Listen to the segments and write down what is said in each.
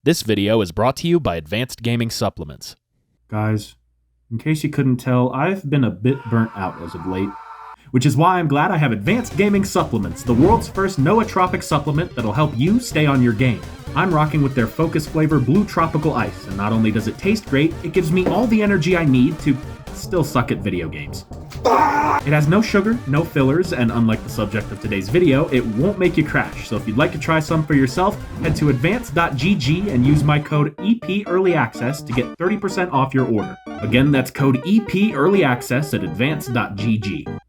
This video is brought to you by Advanced Gaming Supplements. Guys, in case you couldn't tell, I've been a bit burnt out as of late, which is why I'm glad I have Advanced Gaming Supplements, the world's first nootropic supplement that'll help you stay on your game. I'm rocking with their Focus flavor Blue Tropical Ice, and not only does it taste great, it gives me all the energy I need to still suck at video games. It has no sugar, no fillers, and unlike the subject of today's video, it won't make you crash. So if you'd like to try some for yourself, head to advance.gg and use my code EPEarlyAccess to get 30% off your order. Again, that's code EPEarlyAccess at advance.gg.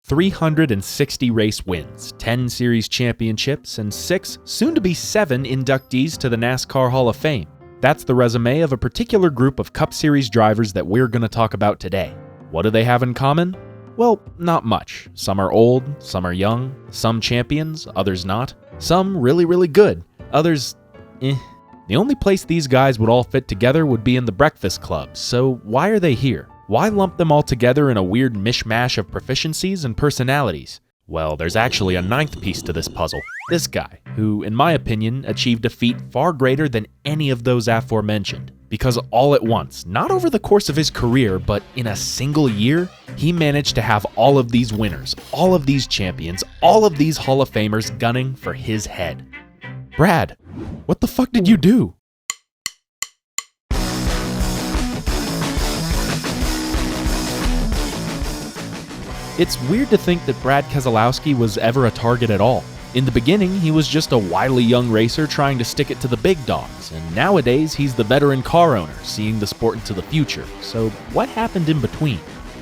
360 race wins, 10 series championships, and 6, soon to be 7 inductees to the NASCAR Hall of Fame. That's the resume of a particular group of Cup Series drivers that we're going to talk about today. What do they have in common? Well, not much. Some are old, some are young, some champions, others not. Some really good, others The only place these guys would all fit together would be in the Breakfast Club, so why are they here? Why lump them all together in a weird mishmash of proficiencies and personalities? Well, there's actually a 9th piece to this puzzle. This guy, who, in my opinion, achieved a feat far greater than any of those aforementioned. Because all at once, not over the course of his career, but in a single year, he managed to have all of these winners, all of these champions, all of these Hall of Famers gunning for his head. Brad, what the fuck did you do? It's weird to think that Brad Keselowski was ever a target at all. In the beginning, he was just a wily young racer trying to stick it to the big dogs, and nowadays he's the veteran car owner, seeing the sport into the future. So what happened in between?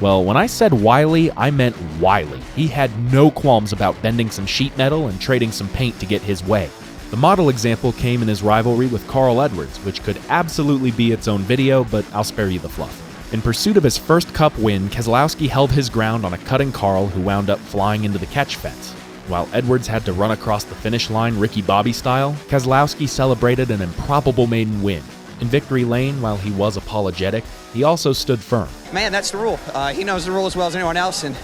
Well, when I said wily, I meant wily. He had no qualms about bending some sheet metal and trading some paint to get his way. The model example came in his rivalry with Carl Edwards, which could absolutely be its own video, but I'll spare you the fluff. In pursuit of his first Cup win, Keselowski held his ground on a cutting Carl who wound up flying into the catch fence. While Edwards had to run across the finish line Ricky Bobby style, Keselowski celebrated an improbable maiden win. In victory lane, while he was apologetic, he also stood firm. Man, that's the rule. He knows the rule as well as anyone else, and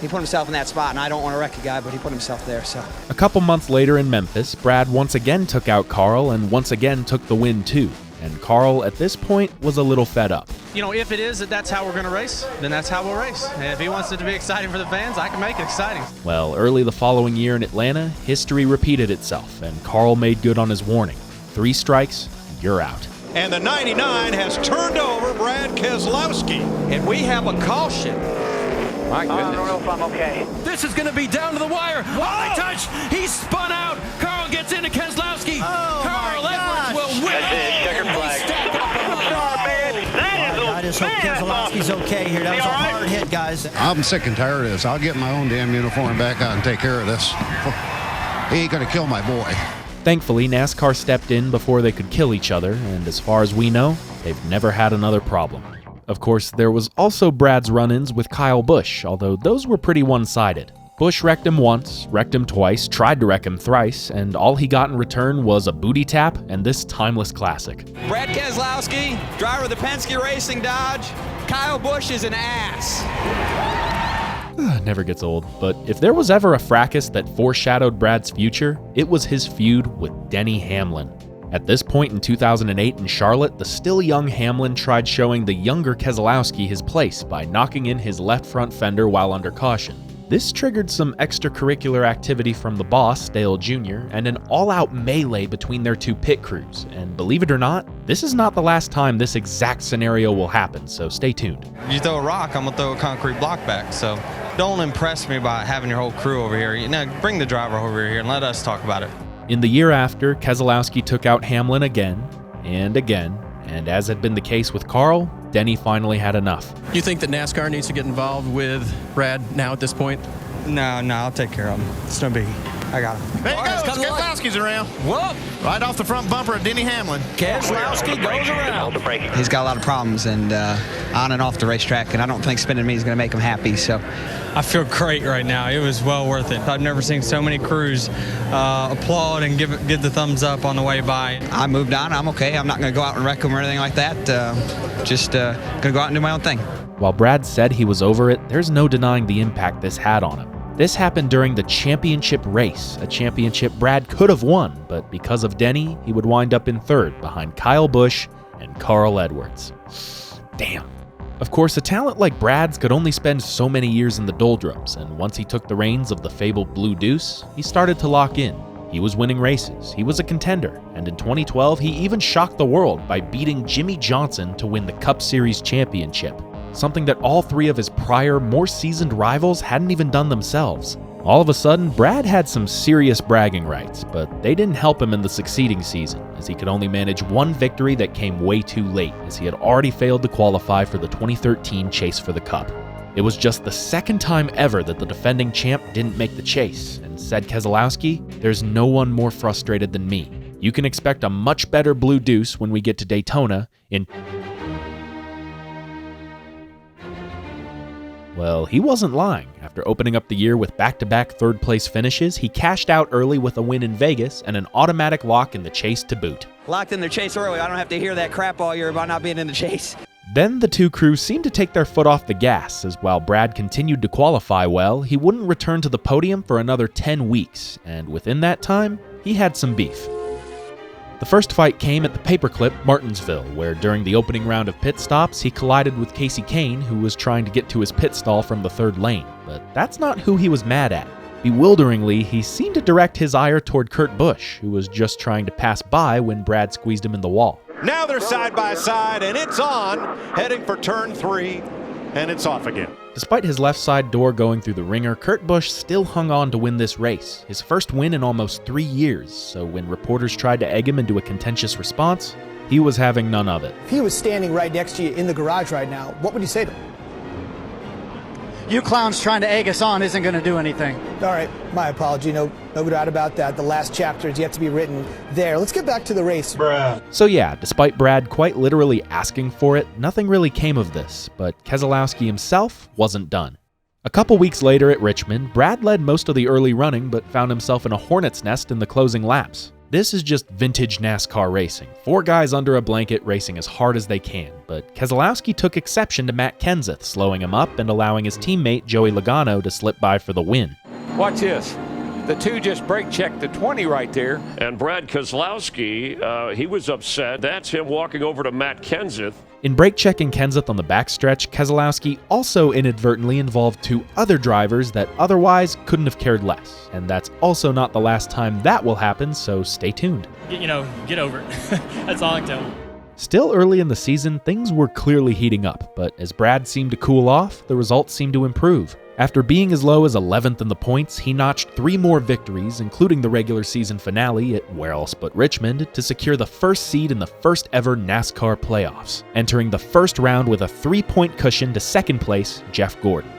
he put himself in that spot, and I don't want to wreck a guy, but he put himself there, so. A couple months later in Memphis, Brad once again took out Carl and once again took the win too. And Carl, at this point, was a little fed up. You know, if it is that that's how we're going to race, then that's how we'll race. And if he wants it to be exciting for the fans, I can make it exciting. Well, early the following year in Atlanta, history repeated itself, and Carl made good on his warning. 3 strikes, you're out. And the 99 has turned over Brad Keselowski. And we have a caution. My goodness. I don't know if I'm okay. This is going to be down to the wire. Whoa! Touch. He's spun out. Carl gets into Keselowski. Carl Edwards will win. That's it. Checkered flag. I just hope Keselowski's okay here. That was a hard hit, guys. I'm sick and tired of this. I'll get my own damn uniform back out and take care of this. He ain't going to kill my boy. Thankfully, NASCAR stepped in before they could kill each other, and as far as we know, they've never had another problem. Of course, there was also Brad's run-ins with Kyle Busch, although those were pretty one-sided. Busch wrecked him once, wrecked him twice, tried to wreck him thrice, and all he got in return was a booty tap and this timeless classic. Brad Keselowski, driver of the Penske Racing Dodge. Kyle Busch is an ass. Never gets old, but if there was ever a fracas that foreshadowed Brad's future, it was his feud with Denny Hamlin. At this point in 2008 in Charlotte, the still young Hamlin tried showing the younger Keselowski his place by knocking in his left front fender while under caution. This triggered some extracurricular activity from the boss, Dale Jr., and an all-out melee between their two pit crews. And believe it or not, this is not the last time this exact scenario will happen, so stay tuned. You throw a rock, I'm going to throw a concrete block back. So don't impress me by having your whole crew over here. You know, bring the driver over here and let us talk about it. In the year after, Keselowski took out Hamlin again, and as had been the case with Carl, Denny finally had enough. You think that NASCAR needs to get involved with Brad now at this point? No, I'll take care of him. It's no biggie. I got him. There you go. Keselowski's around. Whoop! Right off the front bumper of Denny Hamlin. Keselowski goes around. He's got a lot of problems and on and off the racetrack, and I don't think spinning me is going to make him happy. So I feel great right now. It was well worth it. I've never seen so many crews applaud and give the thumbs up on the way by. I moved on. I'm okay. I'm not going to go out and wreck them or anything like that. Just going to go out and do my own thing. While Brad said he was over it, there's no denying the impact this had on him. This happened during the championship race, a championship Brad could have won, but because of Denny, he would wind up in third behind Kyle Busch and Carl Edwards. Damn. Of course, a talent like Brad's could only spend so many years in the doldrums, and once he took the reins of the fabled Blue Deuce, he started to lock in. He was winning races, he was a contender, and in 2012 he even shocked the world by beating Jimmy Johnson to win the Cup Series championship, something that all three of his prior, more seasoned rivals hadn't even done themselves. All of a sudden, Brad had some serious bragging rights, but they didn't help him in the succeeding season, as he could only manage one victory that came way too late, as he had already failed to qualify for the 2013 chase for the Cup. It was just the second time ever that the defending champ didn't make the chase, and said Keselowski, "There's no one more frustrated than me. You can expect a much better Blue Deuce when we get to Daytona in..." Well, he wasn't lying. After opening up the year with back-to-back third-place finishes, he cashed out early with a win in Vegas and an automatic lock in the chase to boot. Locked in the chase early. I don't have to hear that crap all year about not being in the chase. Then the two crews seemed to take their foot off the gas, as while Brad continued to qualify well, he wouldn't return to the podium for another 10 weeks, and within that time, he had some beef. The first fight came at the Paperclip, Martinsville, where during the opening round of pit stops, he collided with Casey Kane, who was trying to get to his pit stall from the third lane, but that's not who he was mad at. Bewilderingly, he seemed to direct his ire toward Kurt Busch, who was just trying to pass by when Brad squeezed him in the wall. Now they're side by side, and it's on, heading for turn 3, and it's off again. Despite his left side door going through the ringer, Kurt Busch still hung on to win this race, his first win in almost 3 years, so when reporters tried to egg him into a contentious response, he was having none of it. If he was standing right next to you in the garage right now, what would you say to him? You clowns trying to egg us on isn't going to do anything. All right, my apology. No doubt about that. The last chapter is yet to be written there. Let's get back to the race. So yeah, despite Brad quite literally asking for it, nothing really came of this, but Keselowski himself wasn't done. A couple weeks later at Richmond, Brad led most of the early running, but found himself in a hornet's nest in the closing laps. This is just vintage NASCAR racing. 4 guys under a blanket racing as hard as they can, but Keselowski took exception to Matt Kenseth, slowing him up and allowing his teammate Joey Logano to slip by for the win. Watch this. The two just brake checked the 20 right there. And Brad Keselowski, he was upset. That's him walking over to Matt Kenseth. In brake checking Kenseth on the backstretch, Keselowski also inadvertently involved 2 other drivers that otherwise couldn't have cared less. And that's also not the last time that will happen, so stay tuned. Get over it. That's all I can tell him. Still early in the season, things were clearly heating up, but as Brad seemed to cool off, the results seemed to improve. After being as low as 11th in the points, he notched 3 more victories, including the regular season finale at where else but Richmond, to secure the first seed in the first ever NASCAR playoffs, entering the first round with a 3-point cushion to second place, Jeff Gordon.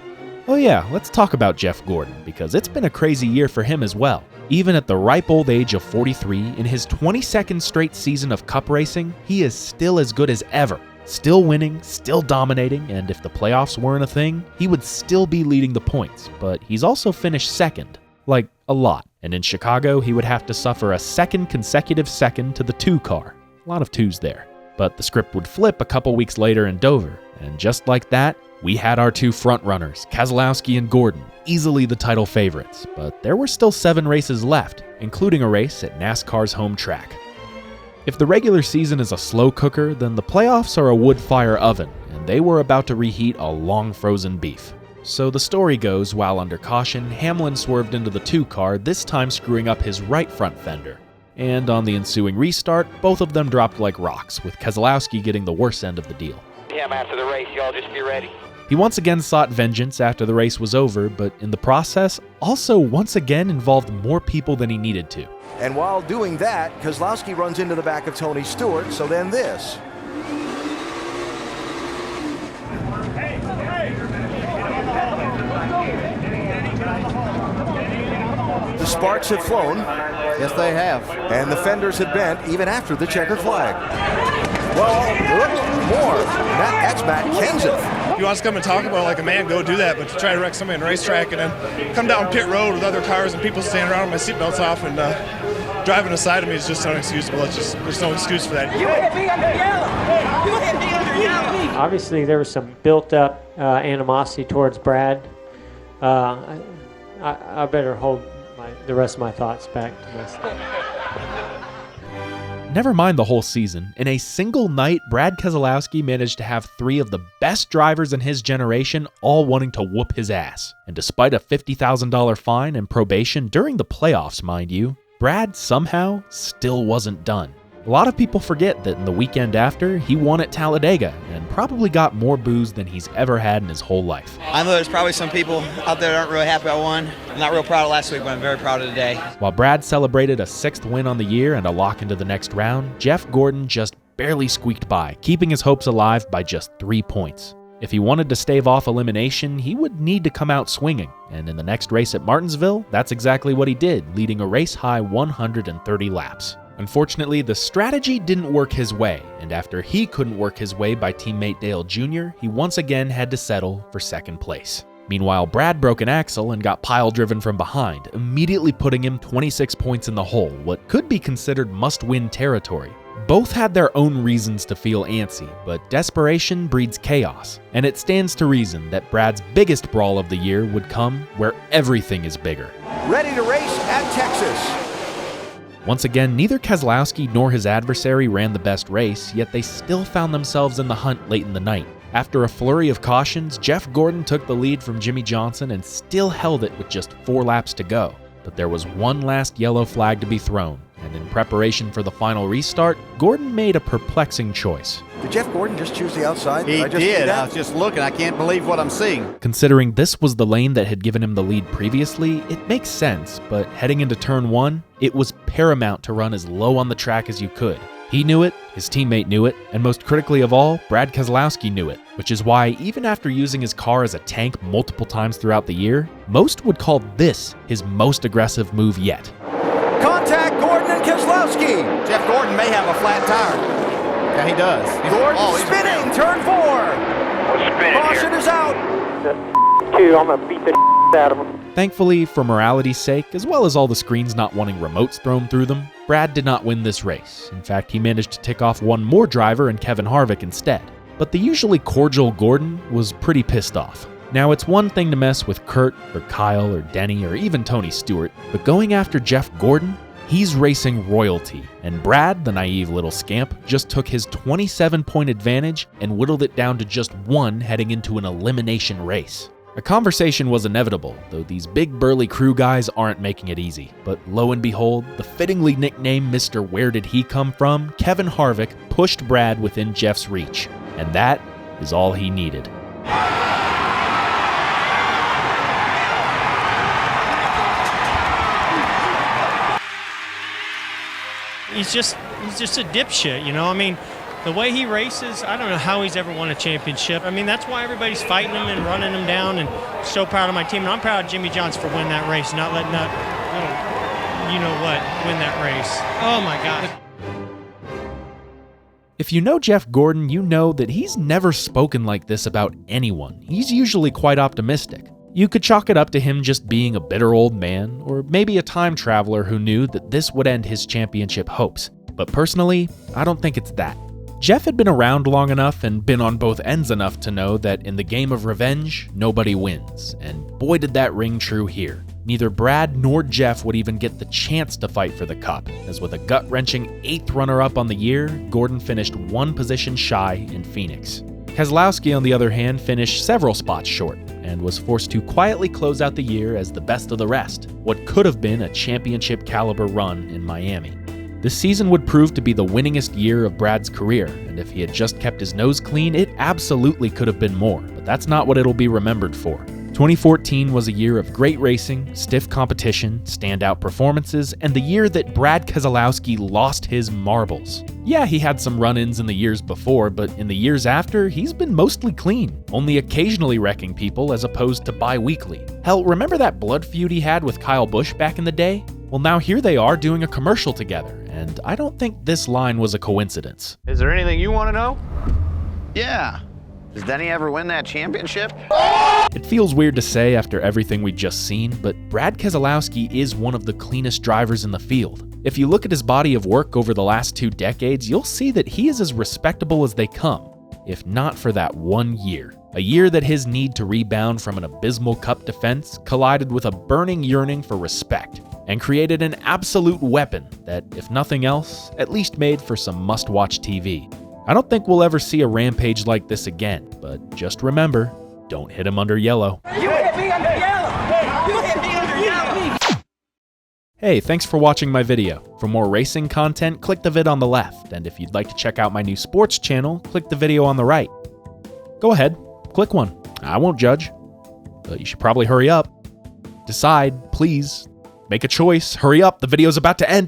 Oh yeah, let's talk about Jeff Gordon, because it's been a crazy year for him as well. Even at the ripe old age of 43, in his 22nd straight season of Cup racing, he is still as good as ever. Still winning, still dominating, and if the playoffs weren't a thing, he would still be leading the points, but he's also finished second. Like, a lot. And in Chicago, he would have to suffer a second consecutive second to the 2 car. A lot of 2s there. But the script would flip a couple weeks later in Dover, and just like that, we had our 2 frontrunners, Keselowski and Gordon, easily the title favorites, but there were still 7 races left, including a race at NASCAR's home track. If the regular season is a slow cooker, then the playoffs are a wood-fire oven, and they were about to reheat a long-frozen beef. So the story goes, while under caution, Hamlin swerved into the 2 car, this time screwing up his right front fender. And on the ensuing restart, both of them dropped like rocks, with Keselowski getting the worst end of the deal. Yeah, I'm after the race. Y'all just be ready. He once again sought vengeance after the race was over, but in the process, also once again involved more people than he needed to. And while doing that, Keselowski runs into the back of Tony Stewart, so then this. The sparks have flown. Yes, they have. And the fenders had bent even after the checkered flag. Well, look, more. That's Matt Kenseth. If you want to come and talk about like a man, go do that. But to try to wreck somebody on the racetrack and then come down pit road with other cars and people standing around with my seatbelts off and driving aside of me is just unexcusable. There's no excuse for that. You hit me under yellow. You hit me under yellow. Obviously, there was some built-up animosity towards Brad. I better hold the rest of my thoughts back to myself. Never mind the whole season. In a single night, Brad Keselowski managed to have 3 of the best drivers in his generation all wanting to whoop his ass. And despite a $50,000 fine and probation during the playoffs, mind you, Brad somehow still wasn't done. A lot of people forget that in the weekend after, he won at Talladega and probably got more booze than he's ever had in his whole life. I know there's probably some people out there that aren't really happy I won. I'm not real proud of last week, but I'm very proud of today. While Brad celebrated a 6th win on the year and a lock into the next round, Jeff Gordon just barely squeaked by, keeping his hopes alive by just 3 points. If he wanted to stave off elimination, he would need to come out swinging, and in the next race at Martinsville, that's exactly what he did, leading a race-high 130 laps. Unfortunately, the strategy didn't work his way, and after he couldn't work his way by teammate Dale Jr., he once again had to settle for 2nd place. Meanwhile, Brad broke an axle and got pile-driven from behind, immediately putting him 26 points in the hole, what could be considered must-win territory. Both had their own reasons to feel antsy, but desperation breeds chaos, and it stands to reason that Brad's biggest brawl of the year would come where everything is bigger. Ready to race at Texas. Once again, neither Keselowski nor his adversary ran the best race, yet they still found themselves in the hunt late in the night. After a flurry of cautions, Jeff Gordon took the lead from Jimmy Johnson and still held it with just 4 laps to go. But there was one last yellow flag to be thrown, and in preparation for the final restart, Gordon made a perplexing choice. Did Jeff Gordon just choose the outside? He did. I was just looking. I can't believe what I'm seeing. Considering this was the lane that had given him the lead previously, it makes sense, but heading into turn 1, it was paramount to run as low on the track as you could. He knew it, his teammate knew it, and most critically of all, Brad Keselowski knew it, which is why even after using his car as a tank multiple times throughout the year, most would call this his most aggressive move yet. Contact Gordon and Keselowski. Jeff Gordon may have a flat tire. Yeah, he does. Gordon spinning, turn 4. Caution is out. I'm going to beat the out of him. Thankfully, for morality's sake, as well as all the screens not wanting remotes thrown through them, Brad did not win this race. In fact, he managed to tick off one more driver in Kevin Harvick instead. But the usually cordial Gordon was pretty pissed off. Now, it's one thing to mess with Kurt or Kyle or Denny or even Tony Stewart, but going after Jeff Gordon, he's racing royalty, and Brad, the naive little scamp, just took his 27-point advantage and whittled it down to just 1 heading into an elimination race. A conversation was inevitable, though these big burly crew guys aren't making it easy. But lo and behold, the fittingly nicknamed Mr. Where Did He Come From, Kevin Harvick, pushed Brad within Jeff's reach. And that is all he needed. He's just a dipshit, you know? I mean, the way he races, I don't know how he's ever won a championship. I mean, that's why everybody's fighting him and running him down, and so proud of my team. And I'm proud of Jimmy Johnson for winning that race, not letting that little you-know-what win that race. Oh, my God. If you know Jeff Gordon, you know that he's never spoken like this about anyone. He's usually quite optimistic. You could chalk it up to him just being a bitter old man, or maybe a time traveler who knew that this would end his championship hopes. But personally, I don't think it's that. Jeff had been around long enough and been on both ends enough to know that in the game of revenge, nobody wins. And boy did that ring true here. Neither Brad nor Jeff would even get the chance to fight for the cup, as with a gut-wrenching 8th runner-up on the year, Gordon finished 1 position shy in Phoenix. Keselowski, on the other hand, finished several spots short, and was forced to quietly close out the year as the best of the rest, what could have been a championship-caliber run in Miami. This season would prove to be the winningest year of Brad's career, and if he had just kept his nose clean, it absolutely could have been more, but that's not what it'll be remembered for. 2014 was a year of great racing, stiff competition, standout performances, and the year that Brad Keselowski lost his marbles. Yeah, he had some run-ins in the years before, but in the years after, he's been mostly clean, only occasionally wrecking people as opposed to bi-weekly. Hell, remember that blood feud he had with Kyle Busch back in the day? Well, now here they are doing a commercial together, and I don't think this line was a coincidence. Is there anything you want to know? Yeah. Does Denny ever win that championship? It feels weird to say after everything we've just seen, but Brad Keselowski is one of the cleanest drivers in the field. If you look at his body of work over the last 2 decades, you'll see that he is as respectable as they come. if not for that 1 year. A year that his need to rebound from an abysmal Cup defense collided with a burning yearning for respect, and created an absolute weapon that, if nothing else, at least made for some must-watch TV. I don't think we'll ever see a rampage like this again, but just remember, don't hit him under yellow. You hit me under yellow! You hit me under yellow! Hey, thanks for watching my video. For more racing content, click the vid on the left, and if you'd like to check out my new sports channel, click the video on the right. Go ahead, click one. I won't judge, but you should probably hurry up. Decide, please. Make a choice. Hurry up, the video's about to end.